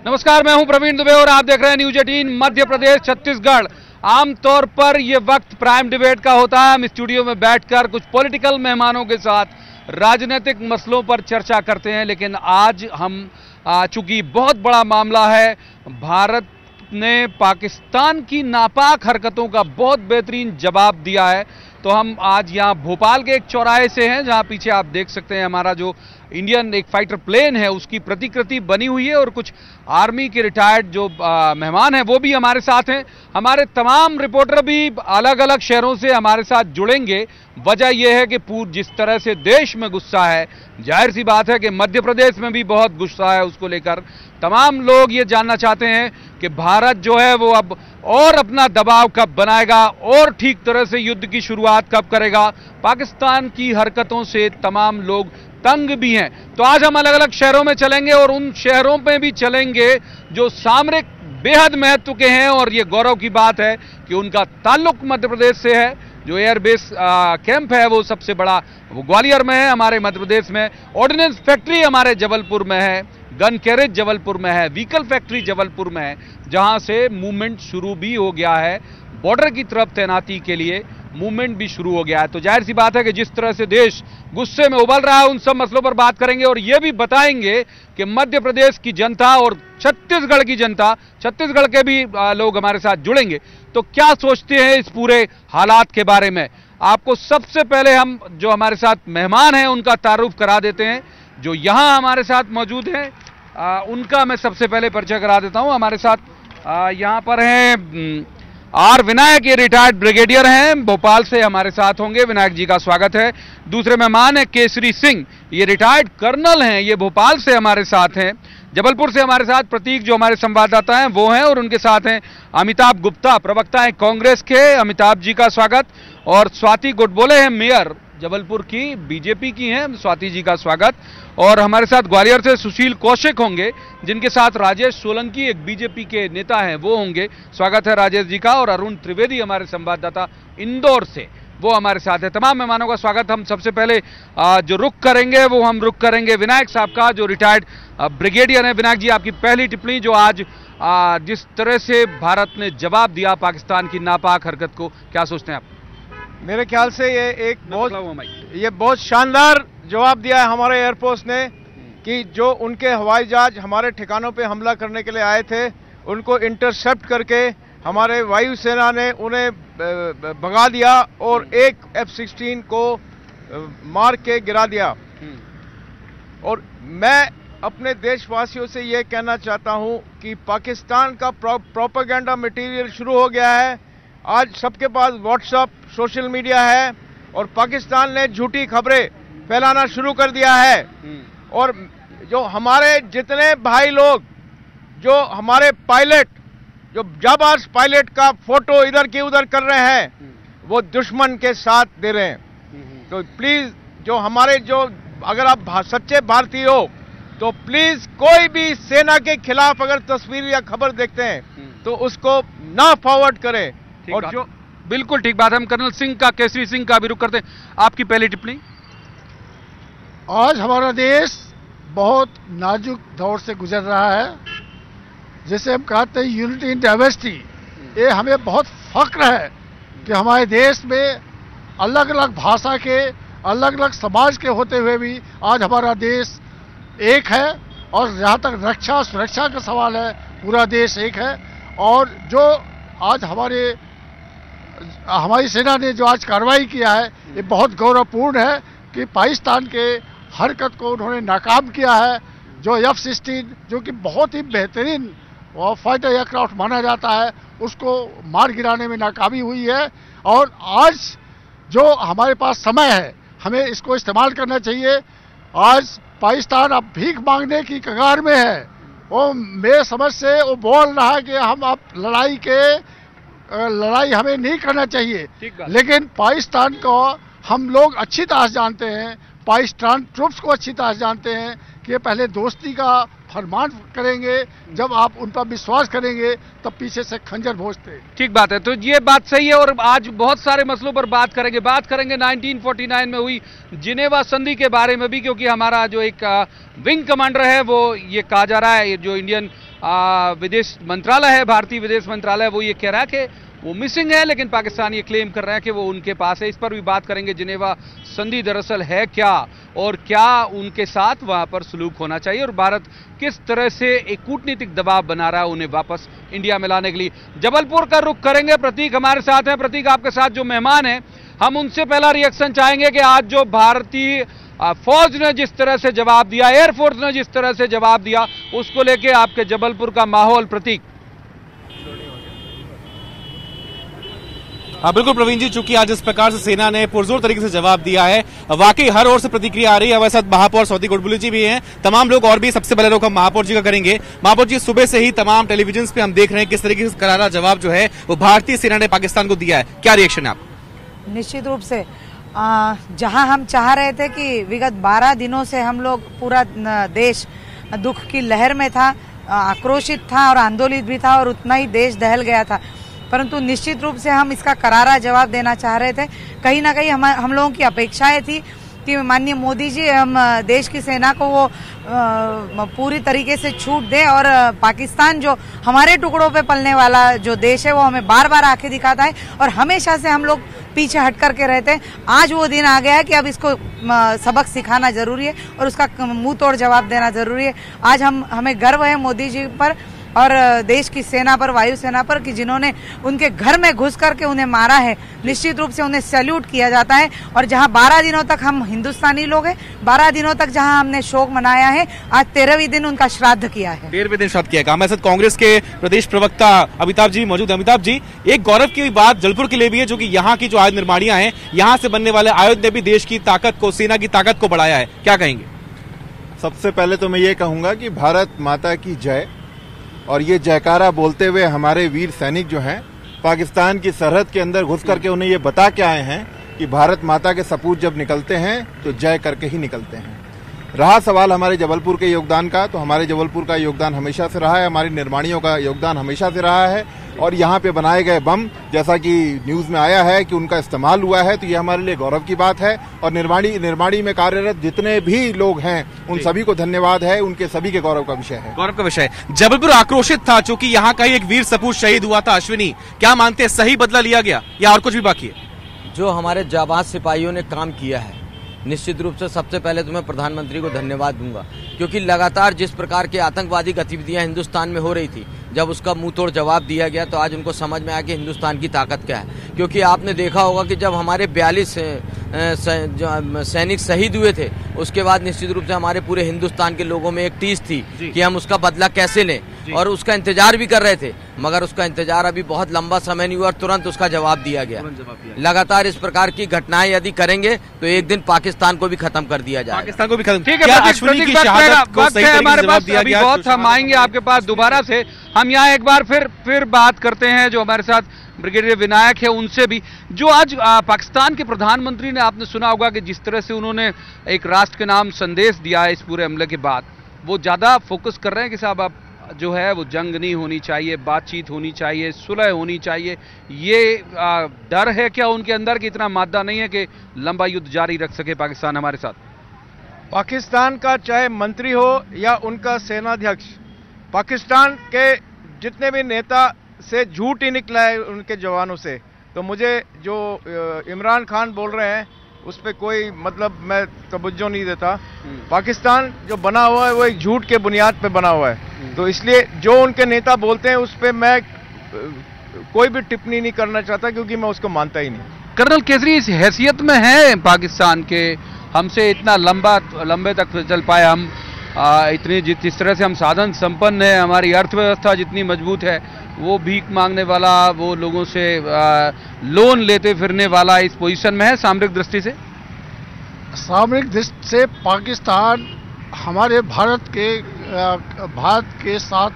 नमस्कार, मैं हूं प्रवीण दुबे और आप देख रहे हैं न्यूज 18 मध्य प्रदेश छत्तीसगढ़। आमतौर पर यह वक्त प्राइम डिबेट का होता है। हम स्टूडियो में बैठकर कुछ पॉलिटिकल मेहमानों के साथ राजनीतिक मसलों पर चर्चा करते हैं, लेकिन आज हम चूंकि बहुत बड़ा मामला है, भारत ने पाकिस्तान की नापाक हरकतों का बहुत बेहतरीन जवाब दिया है, तो हम आज यहां भोपाल के एक चौराहे से हैं, जहां पीछे आप देख सकते हैं हमारा जो इंडियन एक फाइटर प्लेन है उसकी प्रतिकृति बनी हुई है और कुछ आर्मी के रिटायर्ड जो मेहमान हैं वो भी हमारे साथ हैं। हमारे तमाम रिपोर्टर भी अलग अलग शहरों से हमारे साथ जुड़ेंगे। वजह यह है कि जिस तरह से देश में गुस्सा है, जाहिर सी बात है कि मध्य प्रदेश में भी बहुत गुस्सा है। उसको लेकर तमाम लोग ये जानना चाहते हैं कि भारत जो है वो अब और अपना दबाव कब बनाएगा और ठीक तरह से युद्ध की शुरुआत कब करेगा। पाकिस्तान की हरकतों से तमाम लोग तंग भी हैं। तो आज हम अलग अलग शहरों में चलेंगे और उन शहरों में भी चलेंगे जो सामरिक बेहद महत्व के हैं, और ये गौरव की बात है कि उनका ताल्लुक मध्य प्रदेश से है। जो एयरबेस कैंप है वो सबसे बड़ा वो ग्वालियर में है हमारे मध्य प्रदेश में। ऑर्डिनेंस फैक्ट्री हमारे जबलपुर में है, गन कैरेज जबलपुर में है, व्हीकल फैक्ट्री जबलपुर में है, जहां से मूवमेंट शुरू भी हो गया है। बॉर्डर की तरफ तैनाती के लिए मूवमेंट भी शुरू हो गया है। तो जाहिर सी बात है कि जिस तरह से देश गुस्से में उबल रहा है, उन सब मसलों पर बात करेंगे और यह भी बताएंगे कि मध्य प्रदेश की जनता और छत्तीसगढ़ की जनता, छत्तीसगढ़ के भी लोग हमारे साथ जुड़ेंगे, तो क्या सोचते हैं इस पूरे हालात के बारे में। आपको सबसे पहले हम जो हमारे साथ मेहमान हैं उनका तारुफ करा देते हैं। जो यहां हमारे साथ मौजूद हैं उनका मैं सबसे पहले परिचय करा देता हूं। हमारे साथ यहां पर हैं आर विनायक, ये रिटायर्ड ब्रिगेडियर हैं, भोपाल से हमारे साथ होंगे। विनायक जी का स्वागत है। दूसरे मेहमान है केसरी सिंह, ये रिटायर्ड कर्नल हैं, ये भोपाल से हमारे साथ हैं। जबलपुर से हमारे साथ प्रतीक जो हमारे संवाददाता हैं वो हैं, और उनके साथ हैं अमिताभ गुप्ता, प्रवक्ता हैं कांग्रेस के। अमिताभ जी का स्वागत। और स्वाति गोडबोले हैं, मेयर जबलपुर की, बीजेपी की हैं, स्वाति जी का स्वागत। और हमारे साथ ग्वालियर से सुशील कौशिक होंगे, जिनके साथ राजेश सोलंकी एक बीजेपी के नेता हैं वो होंगे। स्वागत है राजेश जी का। और अरुण त्रिवेदी हमारे संवाददाता इंदौर से, वो हमारे साथ है। तमाम मेहमानों का स्वागत। हम सबसे पहले जो रुख करेंगे वो हम रुख करेंगे विनायक साहब का, जो रिटायर्ड ब्रिगेडियर हैं। विनायक जी, आपकी पहली टिप्पणी, जो आज जिस तरह से भारत ने जवाब दिया पाकिस्तान की नापाक हरकत को, क्या सोचते हैं आप? मेरे ख्याल से ये बहुत शानदार जवाब दिया है हमारे एयरफोर्स ने, कि जो उनके हवाई जहाज हमारे ठिकानों पे हमला करने के लिए आए थे उनको इंटरसेप्ट करके हमारे वायुसेना ने उन्हें भगा दिया और एक F-16 को मार के गिरा दिया। और मैं अपने देशवासियों से ये कहना चाहता हूं कि पाकिस्तान का प्रोपेगेंडा मटेरियल शुरू हो गया है। आज सबके पास व्हाट्सएप, सोशल मीडिया है, और पाकिस्तान ने झूठी खबरें फैलाना शुरू कर दिया है। और जो हमारे जितने भाई लोग, जो हमारे पायलट, जो जाबाज पायलट का फोटो इधर की उधर कर रहे हैं, वो दुश्मन के साथ दे रहे हैं। तो प्लीज, जो हमारे जो अगर आप सच्चे भारतीय हो तो प्लीज कोई भी सेना के खिलाफ अगर तस्वीर या खबर देखते हैं तो उसको ना फॉरवर्ड करें। और जो बिल्कुल ठीक बात है। हम कर्नल सिंह का, केसरी सिंह का भी रुख करते हैं। आपकी पहली टिप्पणी। आज हमारा देश बहुत नाजुक दौर से गुजर रहा है, जिसे हम कहते हैं यूनिटी इन डाइवर्सिटी। ये हमें बहुत फख्र है कि हमारे देश में अलग अलग भाषा के, अलग अलग समाज के होते हुए भी आज हमारा देश एक है। और जहाँ तक रक्षा सुरक्षा का सवाल है, पूरा देश एक है। और जो आज हमारी सेना ने जो आज कार्रवाई किया है, ये बहुत गौरवपूर्ण है कि पाकिस्तान के हरकत को उन्होंने नाकाम किया है। जो F-16 जो कि बहुत ही बेहतरीन फाइटर एयरक्राफ्ट माना जाता है, उसको मार गिराने में नाकामी हुई है। और आज जो हमारे पास समय है, हमें इसको इस्तेमाल करना चाहिए। आज पाकिस्तान अब भीख मांगने की कगार में है। वो मेरे समझ से वो बोल रहा है कि हम अब लड़ाई हमें नहीं करना चाहिए, लेकिन पाकिस्तान को हम लोग अच्छी तरह जानते हैं, पाकिस्तान ट्रूप्स को अच्छी तरह जानते हैं कि पहले दोस्ती का फरमान करेंगे, जब आप उन पर विश्वास करेंगे तब पीछे से खंजर भोजते। ठीक बात है, तो ये बात सही है। और आज बहुत सारे मसलों पर बात करेंगे 1949 में हुई जिनेवा संधि के बारे में भी, क्योंकि हमारा जो एक विंग कमांडर है वो ये कहा जा रहा है, जो इंडियन विदेश मंत्रालय है, भारतीय विदेश मंत्रालय, वो ये कह रहा है कि वो मिसिंग है, लेकिन पाकिस्तान ये क्लेम कर रहा है कि वो उनके पास है। इस पर भी बात करेंगे, जिनेवा संधि दरअसल है क्या और क्या उनके साथ वहां पर सलूक होना चाहिए और भारत किस तरह से एक कूटनीतिक दबाव बना रहा है उन्हें वापस इंडिया में लाने के लिए। जबलपुर का रुख करेंगे, प्रतीक हमारे साथ हैं। प्रतीक, आपके साथ जो मेहमान हैं, हम उनसे पहला रिएक्शन चाहेंगे कि आज जो भारतीय फौज ने जिस तरह से जवाब दिया, एयरफोर्स ने जिस तरह से जवाब दिया, उसको लेके आपके जबलपुर का माहौल। प्रतीक। हाँ बिल्कुल प्रवीण जी, चूंकि आज इस प्रकार से सेना ने पुरजोर तरीके से जवाब दिया है, वाकई हर ओर से प्रतिक्रिया आ रही है। हमारे साथ महापौर सौदी गुडबुली जी भी हैं, तमाम लोग और भी। सबसे पहले लोग हम महापौर जी का करेंगे। महापौर जी, सुबह से ही तमाम टेलीविजन पे हम देख रहे हैं किस तरीके से करारा जवाब जो है वो भारतीय सेना ने पाकिस्तान को दिया है, क्या रिएक्शन है आप? निश्चित रूप से जहां हम चाह रहे थे कि विगत 12 दिनों से हम लोग पूरा देश दुख की लहर में था, आक्रोशित था और आंदोलित भी था और उतना ही देश दहल गया था, परंतु निश्चित रूप से हम इसका करारा जवाब देना चाह रहे थे। कहीं ना कहीं हम लोगों की अपेक्षाएं थी कि माननीय मोदी जी हम देश की सेना को वो पूरी तरीके से छूट दें और पाकिस्तान जो हमारे टुकड़ों पे पलने वाला जो देश है वो हमें बार बार आंखें दिखाता है और हमेशा से हम लोग पीछे हट करके रहते हैं। आज वो दिन आ गया है कि अब इसको सबक सिखाना जरूरी है और उसका मुंह तोड़ जवाब देना जरूरी है। आज हमें गर्व है मोदी जी पर और देश की सेना पर, वायुसेना पर, कि जिन्होंने उनके घर में घुस करके उन्हें मारा है। निश्चित रूप से उन्हें सैल्यूट किया जाता है। और जहां 12 दिनों तक हम हिंदुस्तानी लोग हैं, 12 दिनों तक जहां हमने शोक मनाया है, आज 13वें दिन उनका श्राद्ध किया है। 13वें दिन श्राद्ध किया है। हमारे साथ कांग्रेस के प्रदेश प्रवक्ता अमिताभ जी मौजूद है। अमिताभ जी, एक गौरव की बात जबलपुर के लिए भी है, जो कि यहाँ की जो आयुध निर्माणियां हैं, यहाँ से बनने वाले आयुध ने भी देश की ताकत को, सेना की ताकत को बढ़ाया है, क्या कहेंगे? सबसे पहले तो मैं ये कहूंगा कि भारत माता की जय, और ये जयकारा बोलते हुए हमारे वीर सैनिक जो हैं पाकिस्तान की सरहद के अंदर घुस करके उन्हें ये बता के आए हैं कि भारत माता के सपूत जब निकलते हैं तो जय करके ही निकलते हैं। रहा सवाल हमारे जबलपुर के योगदान का, तो हमारे जबलपुर का योगदान हमेशा से रहा है, हमारी निर्माणियों का योगदान हमेशा से रहा है। और यहाँ पे बनाए गए बम, जैसा कि न्यूज में आया है कि उनका इस्तेमाल हुआ है, तो ये हमारे लिए गौरव की बात है। और निर्माणी में कार्यरत जितने भी लोग हैं उन सभी को धन्यवाद है, उनके सभी के गौरव का विषय है। गौरव का विषय है। जबलपुर आक्रोशित था क्योंकि यहाँ का ही एक वीर सपूत शहीद हुआ था, अश्विनी। क्या मानते हैं, सही बदला लिया गया या और कुछ भी बाकी है? जो हमारे जाबाज सिपाहियों ने काम किया है, निश्चित रूप से सबसे पहले तो मैं प्रधानमंत्री को धन्यवाद दूंगा, क्योंकि लगातार जिस प्रकार के आतंकवादी गतिविधियां हिंदुस्तान में हो रही थी, जब उसका मुंह तोड़ जवाब दिया गया तो आज उनको समझ में आया कि हिंदुस्तान की ताकत क्या है। क्योंकि आपने देखा होगा कि जब हमारे 42 सैनिक शहीद हुए थे, उसके बाद निश्चित रूप से हमारे पूरे हिंदुस्तान के लोगों में एक टीस थी कि हम उसका बदला कैसे लें, और उसका इंतजार भी कर रहे थे, मगर उसका इंतजार अभी बहुत लंबा समय नहीं हुआ और तुरंत उसका जवाब दिया गया। लगातार इस प्रकार की घटनाएं यदि करेंगे तो एक दिन पाकिस्तान को भी खत्म कर दिया जाएगा। पाकिस्तान को भी खत्म। ठीक है, अश्विनी की शहादत को सही तरीके से जवाब दिया गया। बहुत हम आएंगे आपके पास दोबारा से। हम यहाँ एक बार फिर बात करते हैं जो हमारे साथ ब्रिगेडियर विनायक है उनसे भी, जो आज पाकिस्तान के प्रधानमंत्री ने, आपने सुना होगा कि जिस तरह से उन्होंने एक राष्ट्र के नाम संदेश दिया है इस पूरे हमले के बाद, वो ज्यादा फोकस कर रहे हैं कि साहब आप जो है वो जंग नहीं होनी चाहिए, बातचीत होनी चाहिए, सुलह होनी चाहिए। ये डर है क्या उनके अंदर कि इतना मादा नहीं है कि लंबा युद्ध जारी रख सके पाकिस्तान हमारे साथ? पाकिस्तान का चाहे मंत्री हो या उनका सेनाध्यक्ष, पाकिस्तान के जितने भी नेता से झूठ ही निकला है उनके जवानों से, तो मुझे जो इमरान खान बोल रहे हैं उस पर कोई मतलब मैं तवज्जो नहीं देता। पाकिस्तान जो बना हुआ है वो एक झूठ के बुनियाद पे बना हुआ है, तो इसलिए जो उनके नेता बोलते हैं उस पर मैं कोई भी टिप्पणी नहीं करना चाहता, क्योंकि मैं उसको मानता ही नहीं। कर्नल केसरी इस हैसियत में है पाकिस्तान के, हमसे इतना लंबे तक चल पाए हम, इतनी जिस तरह से हम साधन संपन्न है, हमारी अर्थव्यवस्था जितनी मजबूत है, वो भीख मांगने वाला, वो लोगों से लोन लेते फिरने वाला इस पोजीशन में है सामरिक दृष्टि से? सामरिक दृष्टि से पाकिस्तान हमारे भारत के साथ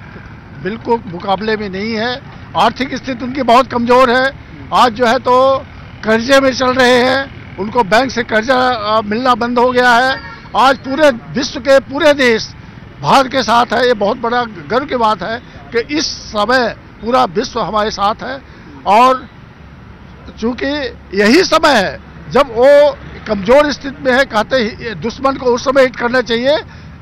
बिल्कुल मुकाबले में नहीं है। आर्थिक स्थिति उनकी बहुत कमजोर है। आज जो है तो कर्जे में चल रहे हैं, उनको बैंक से कर्जा मिलना बंद हो गया है। आज पूरे विश्व के पूरे देश भारत के साथ है। ये बहुत बड़ा गर्व की बात है कि इस समय पूरा विश्व हमारे साथ है, और चूंकि यही समय है जब वो कमजोर स्थिति में है, कहते ही दुश्मन को उस समय हिट करना चाहिए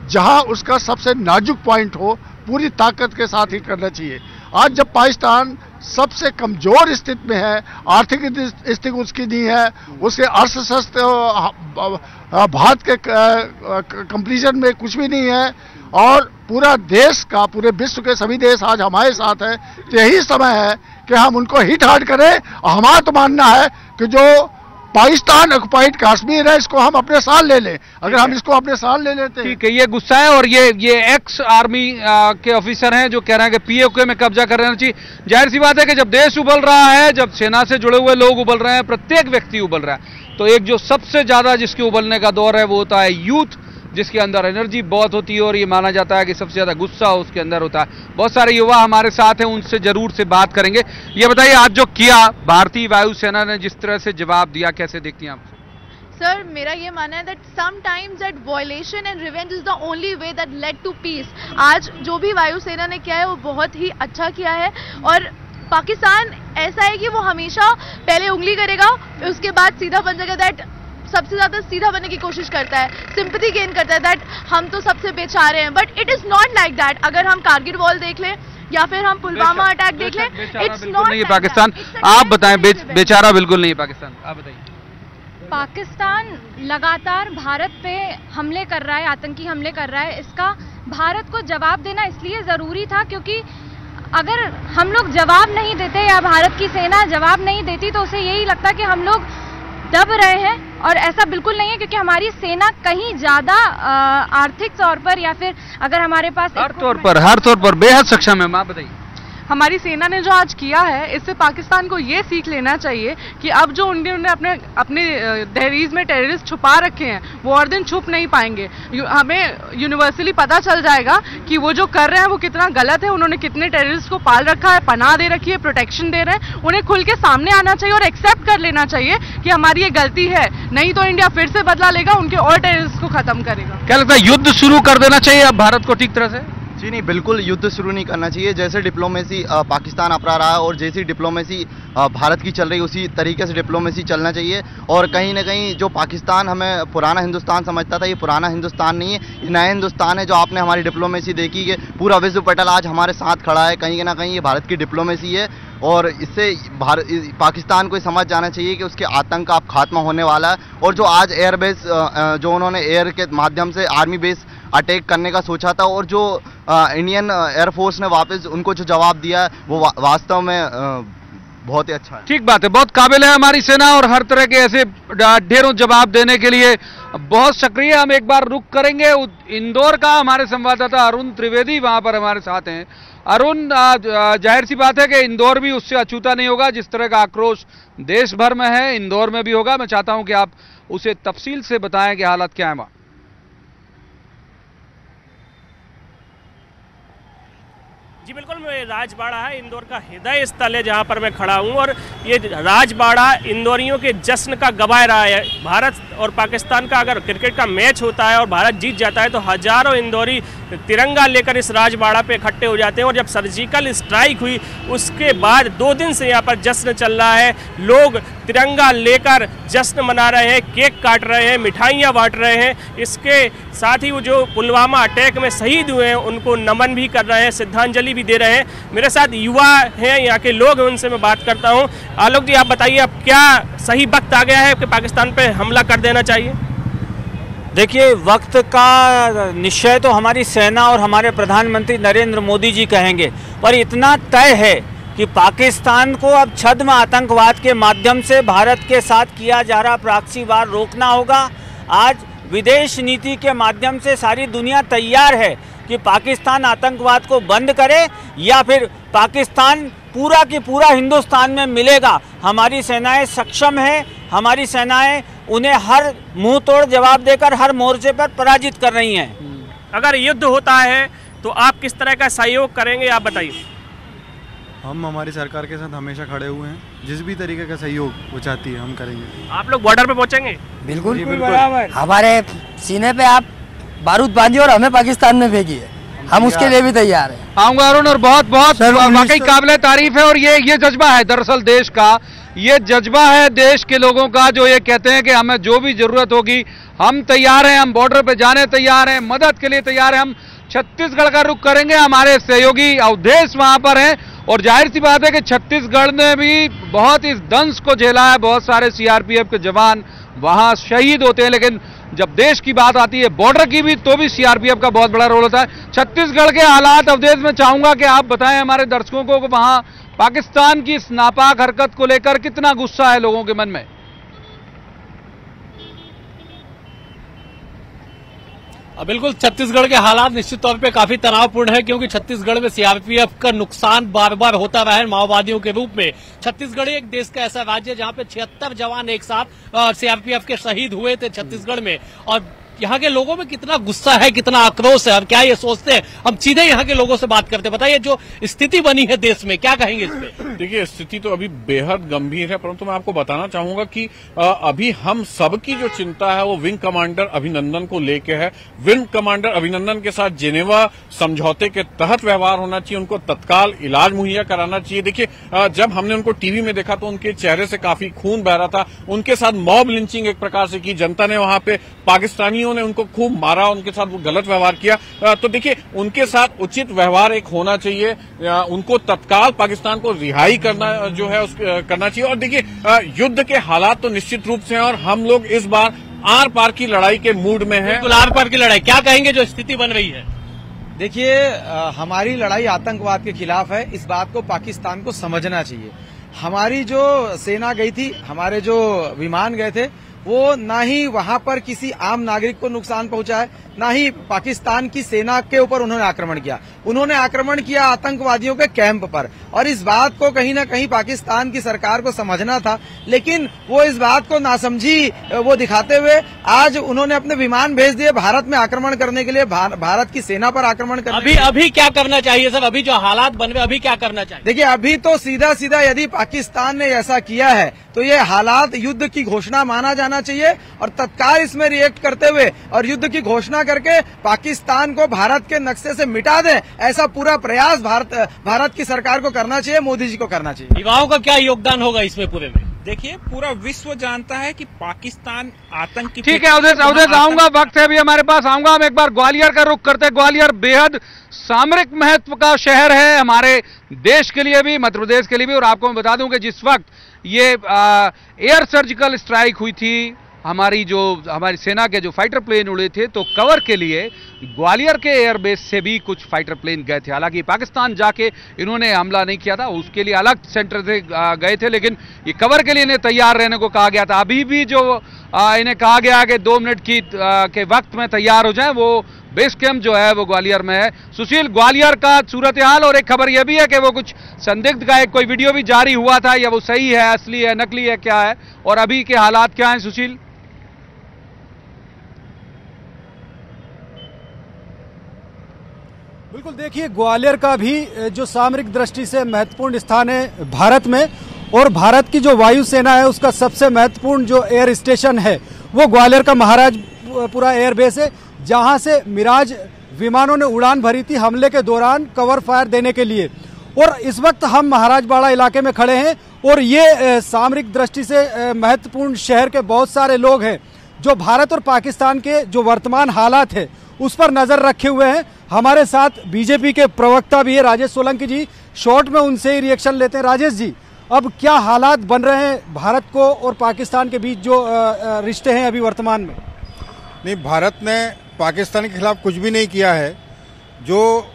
जहां उसका सबसे नाजुक पॉइंट हो, पूरी ताकत के साथ ही करना चाहिए। आज जब पाकिस्तान सबसे कमजोर स्थिति में है, आर्थिक स्थिति उसकी नहीं है, उसके अर्थशास्त्र भारत के कंपैरिजन में कुछ भी नहीं है, और पूरा देश का, पूरे विश्व के सभी देश आज हमारे साथ है, तो यही समय है कि हम उनको हिट हार्ड करें। हमारा तो मानना है कि जो पाकिस्तान ऑक्युपाइड कश्मीर है, इसको हम अपने साथ ले लें। अगर हम इसको अपने साथ ले लेते हैं, ठीक है, ये गुस्सा है। और ये एक्स आर्मी के ऑफिसर हैं जो कह रहे हैं कि पीओके में कब्जा कर रहना चाहिए। जाहिर सी बात है कि जब देश उबल रहा है, जब सेना से जुड़े हुए लोग उबल रहे हैं, प्रत्येक व्यक्ति उबल रहा है, तो एक जो सबसे ज्यादा जिसके उबलने का दौर है वो होता है यूथ, जिसके अंदर एनर्जी बहुत होती है, और ये माना जाता है कि सबसे ज्यादा गुस्सा उसके अंदर होता है। बहुत सारे युवा हमारे साथ हैं, उनसे जरूर से बात करेंगे। ये बताइए, आज जो किया भारतीय वायुसेना ने, जिस तरह से जवाब दिया, कैसे देखती हैं आप? सर, मेरा ये मानना है that sometimes that violation and revenge is the only way that led to peace. आज जो भी वायुसेना ने किया है वो बहुत ही अच्छा किया है, और पाकिस्तान ऐसा है कि वो हमेशा पहले उंगली करेगा, उसके बाद सीधा बन जाएगा। दैट सबसे ज्यादा सीधा बनने की कोशिश करता है, सिंपैथी गेन करता है, दैट हम तो सबसे बेचारे हैं। But it is not like that. अगर हम कारगिल वॉर देख लें या फिर हम पुलवामा अटैक देख लें, इट्स नॉट नहीं पाकिस्तान। आप बताएं, बेचारा बिल्कुल नहीं पाकिस्तान, आप बताइए। पाकिस्तान लगातार भारत पे हमले कर रहा है, आतंकी हमले कर रहा है। इसका भारत को जवाब देना इसलिए ज़रूरी था क्योंकि अगर हम लोग जवाब नहीं देते या भारत की सेना जवाब नहीं देती तो उसे यही लगता कि हम लोग दब रहे हैं, और ऐसा बिल्कुल नहीं है, क्योंकि हमारी सेना कहीं ज़्यादा आर्थिक तौर पर या फिर अगर हमारे पास हर तौर पर बेहद सक्षम है। माँ बताइए। हमारी सेना ने जो आज किया है, इससे पाकिस्तान को ये सीख लेना चाहिए कि अब जो उन्होंने अपने दहलीज में टेररिस्ट छुपा रखे हैं, वो और दिन छुप नहीं पाएंगे। हमें यूनिवर्सली पता चल जाएगा कि वो जो कर रहे हैं वो कितना गलत है। उन्होंने कितने टेररिस्ट को पाल रखा है, पनाह दे रखी है, प्रोटेक्शन दे रहे हैं। उन्हें खुल के सामने आना चाहिए और एक्सेप्ट कर लेना चाहिए कि हमारी ये गलती है, नहीं तो इंडिया फिर से बदला लेगा, उनके और टेररिस्ट को खत्म करेगा। क्या लगता है, युद्ध शुरू कर देना चाहिए अब भारत को ठीक तरह से? जी नहीं, बिल्कुल युद्ध शुरू नहीं करना चाहिए। जैसे डिप्लोमेसी पाकिस्तान अपना रहा है और जैसी डिप्लोमेसी भारत की चल रही है, उसी तरीके से डिप्लोमेसी चलना चाहिए। और कहीं ना कहीं जो पाकिस्तान हमें पुराना हिंदुस्तान समझता था, ये पुराना हिंदुस्तान नहीं है, ये नया हिंदुस्तान है। जो आपने हमारी डिप्लोमेसी देखी कि पूरा विश्व पटल आज हमारे साथ खड़ा है, कहीं ना कहीं ये भारत की डिप्लोमेसी है। और इससे पाकिस्तान को समझ जाना चाहिए कि उसके आतंक का अब खात्मा होने वाला है। और जो आज एयरबेस, जो उन्होंने एयर के माध्यम से आर्मी बेस अटैक करने का सोचा था, और जो इंडियन एयरफोर्स ने वापस उनको जो जवाब दिया है, वो वास्तव में बहुत ही अच्छा है। ठीक बात है, बहुत काबिल है हमारी सेना, और हर तरह के ऐसे ढेरों जवाब देने के लिए बहुत सक्रिय। हम एक बार रुक करेंगे इंदौर का। हमारे संवाददाता अरुण त्रिवेदी वहां पर हमारे साथ हैं। अरुण, जाहिर सी बात है कि इंदौर भी उससे अछूता नहीं होगा। जिस तरह का आक्रोश देश भर में है, इंदौर में भी होगा। मैं चाहता हूं कि आप उसे तफसील से बताएं कि हालत क्या है वहां। जी बिल्कुल, राजबाड़ा है, इंदौर का हृदय स्थल है जहां पर मैं खड़ा हूं, और ये राजबाड़ा इंदौरियों के जश्न का गवाह रहा है। भारत और पाकिस्तान का अगर क्रिकेट का मैच होता है और भारत जीत जाता है तो हजारों इंदौरी तिरंगा लेकर इस राजबाड़ा पे इकट्ठे हो जाते हैं। और जब सर्जिकल स्ट्राइक हुई उसके बाद 2 दिन से यहाँ पर जश्न चल रहा है। लोग तिरंगा लेकर जश्न मना रहे हैं, केक काट रहे हैं, मिठाइयाँ बांट रहे हैं। इसके साथ ही वो जो पुलवामा अटैक में शहीद हुए हैं उनको नमन भी कर रहे हैं, श्रद्धांजलि भी दे रहे हैं। मेरे साथ युवा हैं, यहाँ के लोग हैं, उनसे मैं बात करता हूँ। आलोक जी, आप बताइए, अब क्या सही वक्त आ गया है कि पाकिस्तान पे हमला कर देना चाहिए? देखिए, वक्त का निश्चय तो हमारी सेना और हमारे प्रधानमंत्री नरेंद्र मोदी जी कहेंगे, पर इतना तय है कि पाकिस्तान को अब छद्म आतंकवाद के माध्यम से भारत के साथ किया जा रहा प्रॉक्सी वार रोकना होगा। आज विदेश नीति के माध्यम से सारी दुनिया तैयार है कि पाकिस्तान आतंकवाद को बंद करे, या फिर पाकिस्तान पूरा की पूरा हिंदुस्तान में मिलेगा। हमारी सेनाएं सक्षम है, हमारी सेनाएं उन्हें हर मुंह तोड़ जवाब देकर हर मोर्चे पर पराजित कर रही हैं। अगर युद्ध होता है तो आप किस तरह का सहयोग करेंगे, आप बताइए। हम हमारी सरकार के साथ हमेशा खड़े हुए हैं, जिस भी तरीके का सहयोग वो चाहती है हम करेंगे। आप लोग बॉर्डर पे पहुंचेंगे? बिल्कुल, हमारे सीने पे आप बारूद बांधिए और हमें पाकिस्तान में भेजिए, हम उसके लिए भी तैयार हैं। आऊंगा अरुण, और बहुत बहुत वाकई काबिल तारीफ है। और ये जज्बा है दरअसल देश का, ये जज्बा है देश के लोगों का, जो ये कहते हैं कि हमें जो भी जरूरत होगी हम तैयार हैं, हम बॉर्डर पे जाने तैयार हैं, मदद के लिए तैयार हैं, हम छत्तीसगढ़ का रुख करेंगे। हमारे सहयोगी अवधेश वहां पर हैं और जाहिर सी बात है कि छत्तीसगढ़ ने भी बहुत इस दंश को झेला है। बहुत सारे सीआरपीएफ के जवान वहां शहीद होते हैं, लेकिन जब देश की बात आती है बॉर्डर की भी, तो भी सीआरपीएफ का बहुत बड़ा रोल होता है। छत्तीसगढ़ के हालात अवधेश में चाहूंगा कि आप बताएं हमारे दर्शकों को कि वहां पाकिस्तान की इस नापाक हरकत को लेकर कितना गुस्सा है लोगों के मन में। बिल्कुल, छत्तीसगढ़ के हालात निश्चित तौर पे काफी तनावपूर्ण है, क्योंकि छत्तीसगढ़ में सीआरपीएफ का नुकसान बार बार होता रहा है माओवादियों के रूप में। छत्तीसगढ़ एक देश का ऐसा राज्य है जहां पे 76 जवान एक साथ सीआरपीएफ के शहीद हुए थे छत्तीसगढ़ में, और यहाँ के लोगों में कितना गुस्सा है, कितना आक्रोश है और क्या ये सोचते हैं। हम सीधे यहाँ के लोगों से बात करते हैं। बताइए, जो स्थिति बनी है देश में, क्या कहेंगे इस पे? देखिए, स्थिति तो अभी बेहद गंभीर है, परंतु मैं आपको बताना चाहूंगा कि अभी हम सबकी जो चिंता है वो विंग कमांडर अभिनंदन को लेके है। विंग कमांडर अभिनंदन के साथ जेनेवा समझौते के तहत व्यवहार होना चाहिए, उनको तत्काल इलाज मुहैया कराना चाहिए। देखिए, जब हमने उनको टीवी में देखा तो उनके चेहरे से काफी खून बह रहा था। उनके साथ मॉब लिंचिंग एक प्रकार से की, जनता ने वहां पे पाकिस्तानियों ने उनको खूब मारा, उनके साथ वो गलत व्यवहार किया। तो देखिए, उनके साथ उचित व्यवहार एक होना चाहिए, उनको तत्काल पाकिस्तान को रिहाई करना जो है करना चाहिए। और देखिए, युद्ध के हालात तो निश्चित रूप से हैं और हम लोग इस बार आर पार की लड़ाई के मूड में हैं। बिल्कुल, आर पार की लड़ाई, क्या कहेंगे जो स्थिति बन रही है? देखिए, हमारी लड़ाई आतंकवाद के खिलाफ है, इस बात को पाकिस्तान को समझना चाहिए। हमारी जो सेना गई थी, हमारे जो विमान गए थे, वो ना ही वहां पर किसी आम नागरिक को नुकसान पहुंचा है, ना ही पाकिस्तान की सेना के ऊपर उन्होंने आक्रमण किया। उन्होंने आक्रमण किया आतंकवादियों के कैंप पर, और इस बात को कहीं ना कहीं पाकिस्तान की सरकार को समझना था, लेकिन वो इस बात को नासमझी वो दिखाते हुए आज उन्होंने अपने विमान भेज दिए भारत में आक्रमण करने के लिए, भारत की सेना पर आक्रमण करने। अभी क्या करना चाहिए सर? अभी जो हालात बन रहे, अभी क्या करना चाहिए? देखिए, अभी तो सीधा सीधा यदि पाकिस्तान ने ऐसा किया है तो ये हालात युद्ध की घोषणा माना जाना चाहिए, और तत्काल इसमें रिएक्ट करते हुए और युद्ध की घोषणा करके पाकिस्तान को भारत के नक्शे से मिटा दें, ऐसा पूरा प्रयास भारत की सरकार को करना चाहिए, मोदी जी को करना चाहिए। युवाओं का क्या योगदान होगा इसमें पूरे में? देखिए, पूरा विश्व जानता है कि पाकिस्तान आतंक की। ठीक है अवधेश, आऊंगा, वक्त है अभी हमारे पास, आऊंगा। हम एक बार ग्वालियर का रुख करते हैं। ग्वालियर बेहद सामरिक महत्व का शहर है हमारे देश के लिए भी, मध्य प्रदेश के लिए भी। और आपको मैं बता दूं कि जिस वक्त ये एयर सर्जिकल स्ट्राइक हुई थी, हमारी सेना के जो फाइटर प्लेन उड़े थे, तो कवर के लिए ग्वालियर के एयरबेस से भी कुछ फाइटर प्लेन गए थे। हालांकि पाकिस्तान जाके इन्होंने हमला नहीं किया था, उसके लिए अलग सेंटर से गए थे, लेकिन ये कवर के लिए इन्हें तैयार रहने को कहा गया था। अभी भी जो इन्हें कहा गया कि 2 मिनट के वक्त में तैयार हो जाए, वो बेस कैंप जो है वो ग्वालियर में है। सुशील, ग्वालियर का सूरत हाल, और एक खबर यह भी है कि वो कुछ संदिग्ध का एक कोई वीडियो भी जारी हुआ था, या वो सही है, असली है, नकली है, क्या है, और अभी के हालात क्या हैं सुशील? बिल्कुल, देखिए, ग्वालियर का भी जो सामरिक दृष्टि से महत्वपूर्ण स्थान है भारत में, और भारत की जो वायुसेना है उसका सबसे महत्वपूर्ण जो एयर स्टेशन है वो ग्वालियर का महाराजपुरा एयरबेस है, जहां से मिराज विमानों ने उड़ान भरी थी हमले के दौरान कवर फायर देने के लिए। और इस वक्त हम महाराजबाड़ा इलाके में खड़े हैं, और ये सामरिक दृष्टि से महत्वपूर्ण शहर के बहुत सारे लोग हैं जो भारत और पाकिस्तान के जो वर्तमान हालात है उस पर नजर रखे हुए हैं। हमारे साथ बीजेपी के प्रवक्ता भी है राजेश सोलंकी जी, शॉर्ट में उनसे ही रिएक्शन लेते हैं। राजेश जी, अब क्या हालात बन रहे हैं भारत को और पाकिस्तान के बीच जो रिश्ते हैं अभी वर्तमान में? नहीं, भारत ने पाकिस्तान के खिलाफ कुछ भी नहीं किया है। जो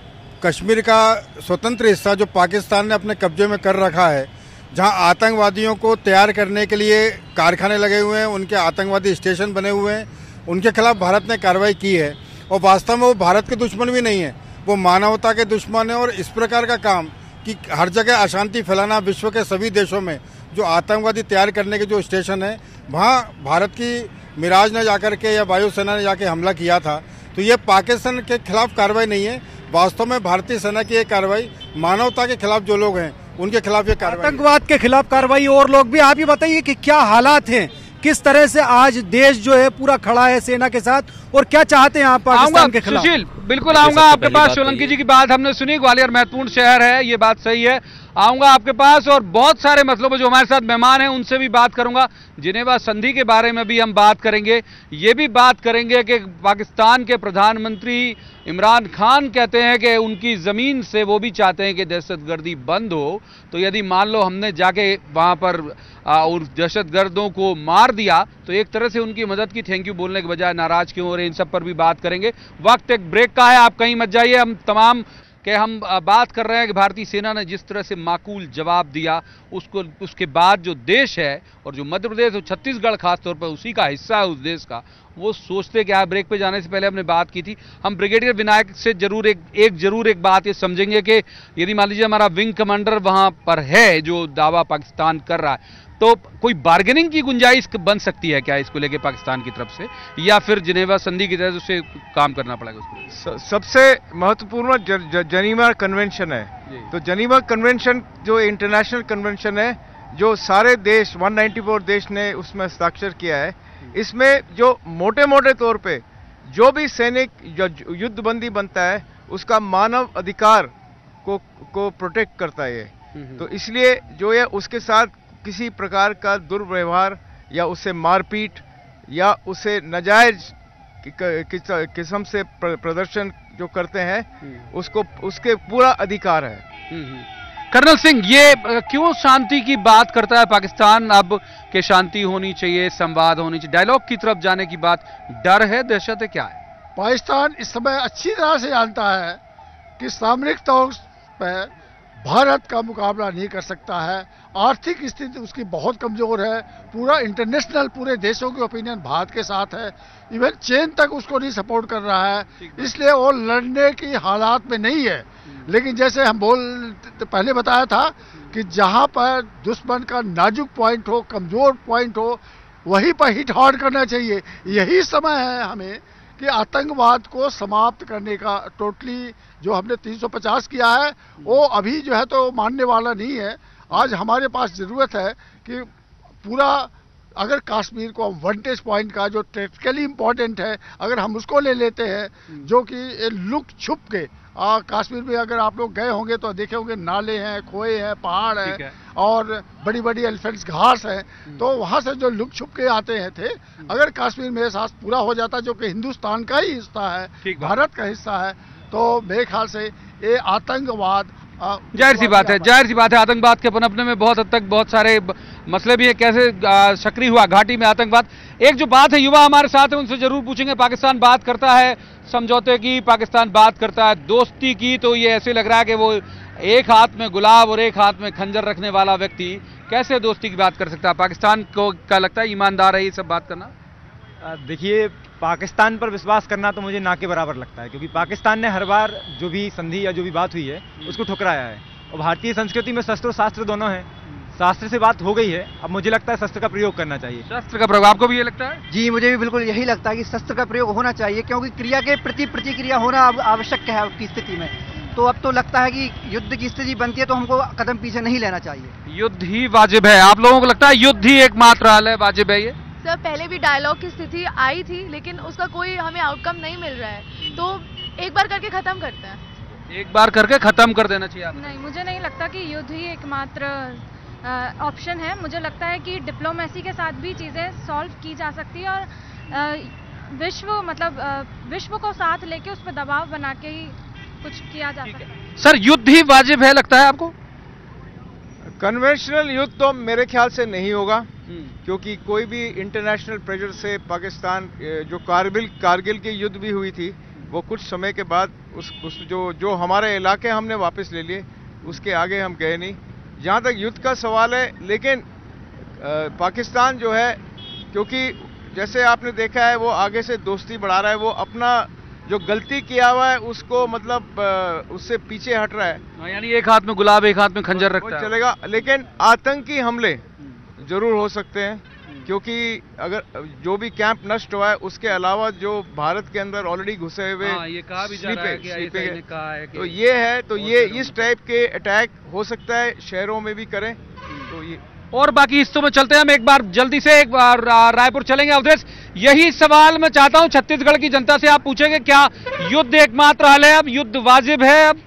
कश्मीर का स्वतंत्र हिस्सा जो पाकिस्तान ने अपने कब्जे में कर रखा है, जहां आतंकवादियों को तैयार करने के लिए कारखाने लगे हुए हैं, उनके आतंकवादी स्टेशन बने हुए हैं, उनके खिलाफ भारत ने कार्रवाई की है। और वास्तव में वो भारत के दुश्मन भी नहीं है, वो मानवता के दुश्मन है। और इस प्रकार का काम कि हर जगह अशांति फैलाना, विश्व के सभी देशों में जो आतंकवादी तैयार करने के जो स्टेशन है, वहाँ भारत की मिराज ने जाकर के या वायुसेना ने जाके हमला किया था। तो ये पाकिस्तान के खिलाफ कार्रवाई नहीं है, वास्तव में भारतीय सेना की ये कार्रवाई मानवता के खिलाफ जो लोग हैं उनके खिलाफ ये कार्रवाई, आतंकवाद के खिलाफ कार्रवाई। और लोग भी, आप ये बताइए कि क्या हालात हैं किस तरह से आज देश जो है पूरा खड़ा है सेना के साथ, और क्या चाहते हैं आप पाकिस्तान के खिलाफ? सुशील, बिल्कुल आऊंगा आपके पास। सोलंकी जी की बात हमने सुनी, ग्वालियर महत्वपूर्ण शहर है, ये बात सही है। आऊंगा आपके पास और बहुत सारे मसलों पर जो हमारे साथ मेहमान हैं उनसे भी बात करूंगा। जिनेवा संधि के बारे में भी हम बात करेंगे। ये भी बात करेंगे कि पाकिस्तान के प्रधानमंत्री इमरान खान कहते हैं कि उनकी जमीन से वो भी चाहते हैं कि दहशतगर्दी बंद हो। तो यदि मान लो हमने जाके वहां पर और दहशतगर्दों को मार दिया तो एक तरह से उनकी मदद की थैंक यू बोलने के बजाय नाराज क्यों हो रहे हैं, इन सब पर भी बात करेंगे। वक्त एक ब्रेक का है, आप कहीं मत जाइए। हम तमाम कि हम बात कर रहे हैं कि भारतीय सेना ने जिस तरह से माकूल जवाब दिया, उसके बाद जो देश है और जो मध्य प्रदेश और छत्तीसगढ़ खासतौर पर उसी का हिस्सा है उस देश का, वो सोचते क्या है। ब्रेक पे जाने से पहले हमने बात की थी, हम ब्रिगेडियर विनायक से जरूर एक बात ये समझेंगे कि यदि मान लीजिए हमारा विंग कमांडर वहां पर है जो दावा पाकिस्तान कर रहा है, तो कोई बार्गेनिंग की गुंजाइश बन सकती है क्या इसको लेके पाकिस्तान की तरफ से, या फिर जिनेवा संधि की तरह से उसे काम करना पड़ेगा उसको? सबसे महत्वपूर्ण जनीवा कन्वेंशन है। तो जनीवा कन्वेंशन जो इंटरनेशनल कन्वेंशन है, जो सारे देश 194 देश ने उसमें हस्ताक्षर किया है, इसमें जो मोटे मोटे तौर पे जो भी सैनिक युद्धबंदी बनता है उसका मानव अधिकार को प्रोटेक्ट करता है ये। तो इसलिए जो है उसके साथ किसी प्रकार का दुर्व्यवहार या उसे मारपीट या उसे नाजायज किस्म से प्रदर्शन जो करते हैं उसको उसके पूरा अधिकार है। कर्नल सिंह, ये क्यों शांति की बात करता है पाकिस्तान अब कि शांति होनी चाहिए, संवाद होनी चाहिए, डायलॉग की तरफ जाने की बात? डर है, दहशत है, क्या है? पाकिस्तान इस समय अच्छी तरह से जानता है कि सामरिक तौर पर भारत का मुकाबला नहीं कर सकता है। आर्थिक स्थिति उसकी बहुत कमजोर है। पूरा इंटरनेशनल पूरे देशों की ओपिनियन भारत के साथ है। इवन चीन तक उसको नहीं सपोर्ट कर रहा है, इसलिए वो लड़ने की हालात में नहीं है। लेकिन जैसे हम पहले बताया था कि जहां पर दुश्मन का नाजुक पॉइंट हो, कमजोर पॉइंट हो, वहीं पर हिट हार्ड करना चाहिए। यही समय है हमें कि आतंकवाद को समाप्त करने का। टोटली जो हमने 350 किया है वो अभी जो है तो मानने वाला नहीं है। आज हमारे पास जरूरत है कि पूरा, अगर कश्मीर को वनटेज पॉइंट का जो टेक्निकली इंपॉर्टेंट है, अगर हम उसको ले लेते हैं, जो कि लुक छुप के कश्मीर में अगर आप लोग गए होंगे तो देखे होंगे नाले हैं, खोए हैं, पहाड़ हैं और बड़ी बड़ी एलिफेंट्स घास हैं, तो वहां से जो लुक छुप के आते हैं थे, अगर कश्मीर में एहसास पूरा हो जाता जो कि हिंदुस्तान का ही हिस्सा है, भारत का हिस्सा है, तो मेरे ख्याल से ये आतंकवाद जाहिर सी बात है आतंकवाद के पनपने में बहुत हद तक बहुत सारे मसले भी है। कैसे सक्रिय हुआ घाटी में आतंकवाद? एक जो बात है, युवा हमारे साथ है, उनसे जरूर पूछेंगे। पाकिस्तान बात करता है समझौते की, पाकिस्तान बात करता है दोस्ती की, तो ये ऐसे लग रहा है कि वो एक हाथ में गुलाब और एक हाथ में खंजर रखने वाला व्यक्ति कैसे दोस्ती की बात कर सकता है? पाकिस्तान को क्या लगता है ईमानदार है ये सब बात करना? देखिए, पाकिस्तान पर विश्वास करना तो मुझे ना के बराबर लगता है, क्योंकि पाकिस्तान ने हर बार जो भी संधि या जो भी बात हुई है उसको ठुकराया है। और भारतीय संस्कृति में शस्त्र और शास्त्र दोनों हैं। शास्त्र से बात हो गई है, अब मुझे लगता है शस्त्र का प्रयोग करना चाहिए। शस्त्र का प्रयोग आपको भी ये लगता है? जी, मुझे भी बिल्कुल यही लगता है कि शस्त्र का प्रयोग होना चाहिए, क्योंकि क्रिया के प्रति प्रतिक्रिया होना अब आवश्यक है आपकी स्थिति में। तो अब तो लगता है कि युद्ध की स्थिति बनती है तो हमको कदम पीछे नहीं लेना चाहिए। युद्ध ही वाजिब है? आप लोगों को लगता है युद्ध ही एकमात्र हल है, वाजिब है ये? सर, पहले भी डायलॉग की स्थिति आई थी, लेकिन उसका कोई हमें आउटकम नहीं मिल रहा है, तो एक बार करके खत्म करते हैं। एक बार करके खत्म कर देना चाहिए? नहीं, मुझे नहीं लगता कि युद्ध ही एकमात्र ऑप्शन है। मुझे लगता है कि डिप्लोमेसी के साथ भी चीजें सॉल्व की जा सकती है और विश्व को साथ लेके उस पर दबाव बना के ही कुछ किया जा सकता है। सर, युद्ध ही वाजिब है लगता है आपको? कन्वेंशनल युद्ध तो मेरे ख्याल से नहीं होगा, क्योंकि कोई भी इंटरनेशनल प्रेशर से पाकिस्तान, जो कारगिल की युद्ध भी हुई थी, वो कुछ समय के बाद जो हमारे इलाके हमने वापस ले लिए, उसके आगे हम गए नहीं। जहाँ तक युद्ध का सवाल है, लेकिन पाकिस्तान जो है, क्योंकि जैसे आपने देखा है वो आगे से दोस्ती बढ़ा रहा है, वो अपना जो गलती किया हुआ है उसको उससे पीछे हट रहा है। यानी एक हाथ में गुलाब एक हाथ में खंजर रखता है। चलेगा, लेकिन आतंकी हमले जरूर हो सकते हैं, क्योंकि अगर जो भी कैंप नष्ट हुआ है उसके अलावा जो भारत के अंदर ऑलरेडी घुसे हुए ये कहा भी जा रहा है कि ISI ने कहा है कि तो ये इस टाइप के अटैक हो सकता है शहरों में भी करें। तो ये और बाकी हिस्सों में चलते हैं हम। एक बार जल्दी से एक बार रायपुर चलेंगे। अवधेश, यही सवाल मैं चाहता हूं छत्तीसगढ़ की जनता से, आप पूछेंगे क्या युद्ध एकमात्र हल है, अब युद्ध वाजिब है? अब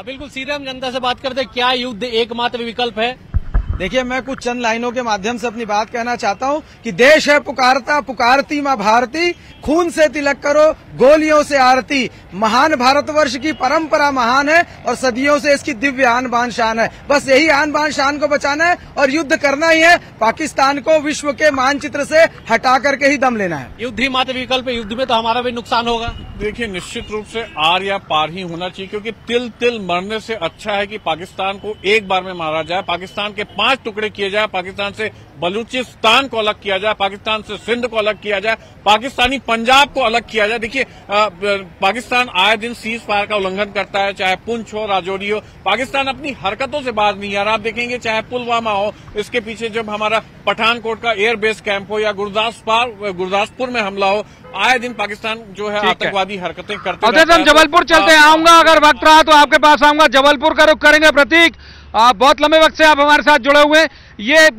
बिल्कुल सीधे हम जनता से बात करते हैं, क्या युद्ध एकमात्र विकल्प है? देखिए, मैं कुछ चंद लाइनों के माध्यम से अपनी बात कहना चाहता हूं कि देश है पुकारता, पुकारती मां भारती, खून से तिलक करो, गोलियों से आरती। महान भारतवर्ष की परंपरा महान है और सदियों से इसकी दिव्य आन बान शान है। बस यही आन बान शान को बचाना है और युद्ध करना ही है। पाकिस्तान को विश्व के मानचित्र से हटा करके ही दम लेना है। युद्ध ही मात्र विकल्प है, युद्ध में तो हमारा भी नुकसान होगा। देखिए, निश्चित रूप से आर या पार ही होना चाहिए, क्योंकि तिल तिल मरने से अच्छा है कि पाकिस्तान को एक बार में मारा जाए, पाकिस्तान के 5 टुकड़े किए जाए, पाकिस्तान से बलूचिस्तान को अलग किया जाए, पाकिस्तान से सिंध को अलग किया जाए, पाकिस्तानी पंजाब को अलग किया जाए। देखिए, पाकिस्तान आए दिन सीज फायर का उल्लंघन करता है, चाहे पुंछ हो, राजौरी हो। पाकिस्तान अपनी हरकतों से बाज नहीं आ रहा। आप देखेंगे, चाहे पुलवामा हो, इसके पीछे जब हमारा पठानकोट का एयरबेस कैंप हो या गुरदासपुर में हमला हो, आए दिन पाकिस्तान जो है आतंकवादी हरकतें करते हैं। हम जबलपुर चलते हैं, आऊंगा अगर वक्त रहा तो आपके पास आऊंगा। जबलपुर का रुख करेंगे। प्रतीक, बहुत लंबे वक्त से आप हमारे साथ जुड़े हुए हैं,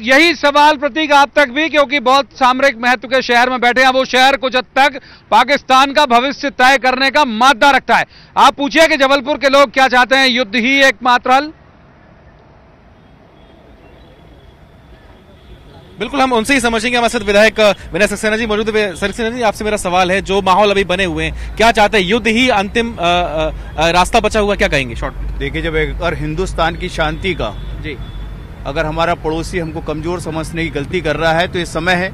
यही सवाल प्रतीक आप तक भी, क्योंकि बहुत सामरिक महत्व के शहर में बैठे हैं, वो शहर कुछ हद तक पाकिस्तान का भविष्य तय करने का मादा रखता है। आप पूछिए कि जबलपुर के लोग क्या चाहते हैं, युद्ध ही एकमात्र हल? बिल्कुल, हम उनसे ही समझेंगे। हमारे साथ विधायक विनय सक्सेना जी मौजूद है। सक्सेना जी, आपसे मेरा सवाल है, जो माहौल अभी बने हुए हैं, क्या चाहते हैं, युद्ध ही अंतिम रास्ता बचा हुआ, क्या कहेंगे शॉर्ट? देखिए, जब अगर हिंदुस्तान की शांति का जी अगर हमारा पड़ोसी हमको कमजोर समझने की गलती कर रहा है, तो ये समय है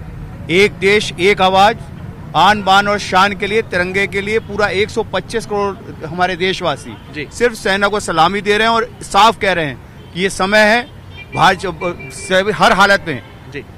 एक देश एक आवाज, आन बान और शान के लिए, तिरंगे के लिए पूरा 125 करोड़ हमारे देशवासी सिर्फ सेना को सलामी दे रहे हैं और साफ कह रहे हैं कि ये समय है हर हालत में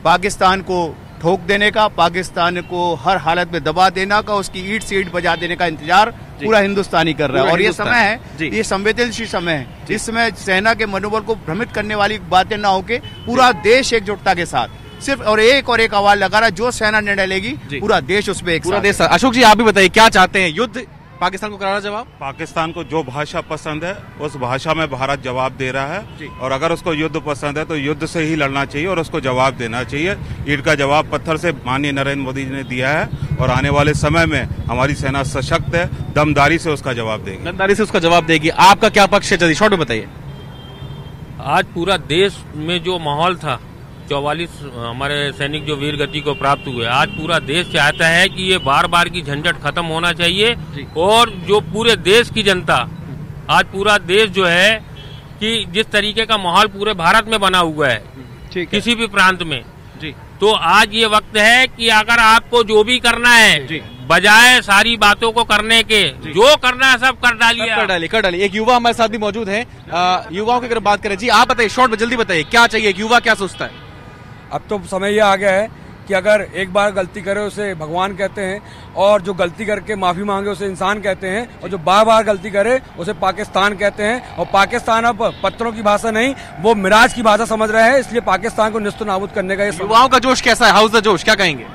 पाकिस्तान को ठोक देने का, पाकिस्तान को हर हालत में दबा देने का, उसकी ईंट से ईंट बजा देने का इंतजार पूरा हिंदुस्तानी कर रहा है। और ये समय है, ये संवेदनशील समय है। इस समय सेना के मनोबल को भ्रमित करने वाली बातें ना होके पूरा देश एकजुटता के साथ सिर्फ और एक आवाज लगा रहा है, जो सेना निर्णय लेगी पूरा देश उसमें एक पूरा देश। अशोक जी, आप भी बताइए, क्या चाहते हैं, युद्ध पाकिस्तान को करारा जवाब? पाकिस्तान को जो भाषा पसंद है उस भाषा में भारत जवाब दे रहा है, और अगर उसको युद्ध पसंद है तो युद्ध से ही लड़ना चाहिए और उसको जवाब देना चाहिए। ईंट का जवाब पत्थर से माननीय नरेंद्र मोदी जी ने दिया है, और आने वाले समय में हमारी सेना सशक्त है, दमदारी से उसका जवाब देगी। दमदारी से उसका जवाब देगी। आपका क्या पक्ष है, जल्दी शॉर्ट में बताइए। आज पूरा देश में जो माहौल था, 44 हमारे सैनिक जो वीर गति को प्राप्त हुए, आज पूरा देश चाहता है कि ये बार बार की झंझट खत्म होना चाहिए, और जो पूरे देश की जनता, आज पूरा देश जो है कि जिस तरीके का माहौल पूरे भारत में बना हुआ है किसी भी प्रांत में, तो आज ये वक्त है कि अगर आपको जो भी करना है, बजाय सारी बातों को करने के, जो करना है सब कर डालिए। कर डालिए। एक युवा हमारे साथ भी मौजूद है, युवाओं की अगर बात करें, जी आप बताइए, शॉर्ट में जल्दी बताइए, क्या चाहिए, युवा क्या सोचता है? अब तो समय ये आ गया है कि अगर एक बार गलती करे उसे भगवान कहते हैं, और जो गलती करके माफी मांगे उसे इंसान कहते हैं, और जो बार बार गलती करे उसे पाकिस्तान कहते हैं। और पाकिस्तान अब पत्थरों की भाषा नहीं, वो मिराज की भाषा समझ रहे हैं, इसलिए पाकिस्तान को निस्त नाबूद करने का ये युवाओं का जोश कैसा है, हाउस द जोश, क्या कहेंगे?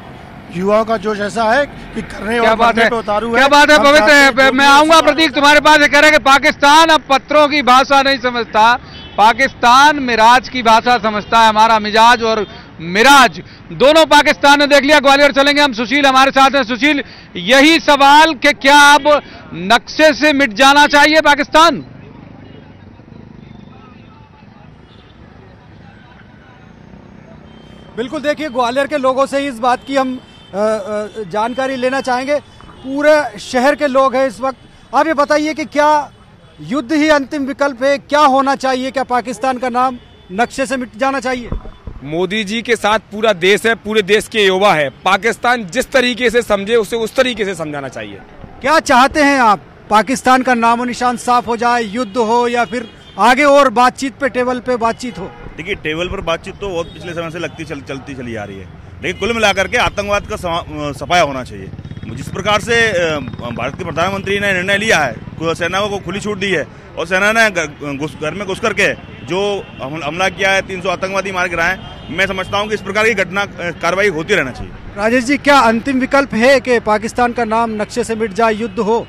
युवाओं का जोश ऐसा है कि करने क्या और बात है, पे उतारू है। क्या बात है पवित्र। मैं आऊंगा प्रतीक तुम्हारे पास, कह रहे हैं कि पाकिस्तान अब पत्थरों की भाषा नहीं समझता, पाकिस्तान मिराज की भाषा समझता है। हमारा मिजाज और मिराज दोनों पाकिस्तान ने देख लिया। ग्वालियर चलेंगे हम, सुशील हमारे साथ हैं। सुशील, यही सवाल कि क्या अब नक्शे से मिट जाना चाहिए पाकिस्तान? बिल्कुल, देखिए, ग्वालियर के लोगों से इस बात की हम जानकारी लेना चाहेंगे। पूरे शहर के लोग हैं इस वक्त। आप ये बताइए कि क्या युद्ध ही अंतिम विकल्प है, क्या होना चाहिए, क्या पाकिस्तान का नाम नक्शे से मिट जाना चाहिए? मोदी जी के साथ पूरा देश है, पूरे देश के युवा है। पाकिस्तान जिस तरीके से समझे उसे उस तरीके से समझाना चाहिए। क्या चाहते हैं आप, पाकिस्तान का नामो निशान साफ हो जाए, युद्ध हो, या फिर आगे और बातचीत पे, टेबल पे बातचीत हो? देखिए, टेबल पर बातचीत तो बहुत पिछले समय से चलती चली आ रही है, लेकिन कुल मिलाकर के आतंकवाद का सफाया होना चाहिए। जिस प्रकार से भारत के प्रधानमंत्री ने निर्णय लिया है, सेना को खुली छूट दी है, और सेना ने घर में घुस करके जो हमला किया है, 300 आतंकवादी मार गिराए, मैं समझता हूं कि इस प्रकार की घटना कार्रवाई होती रहना चाहिए। राजेश जी, क्या अंतिम विकल्प है कि पाकिस्तान का नाम नक्शे से मिट जाए, युद्ध हो?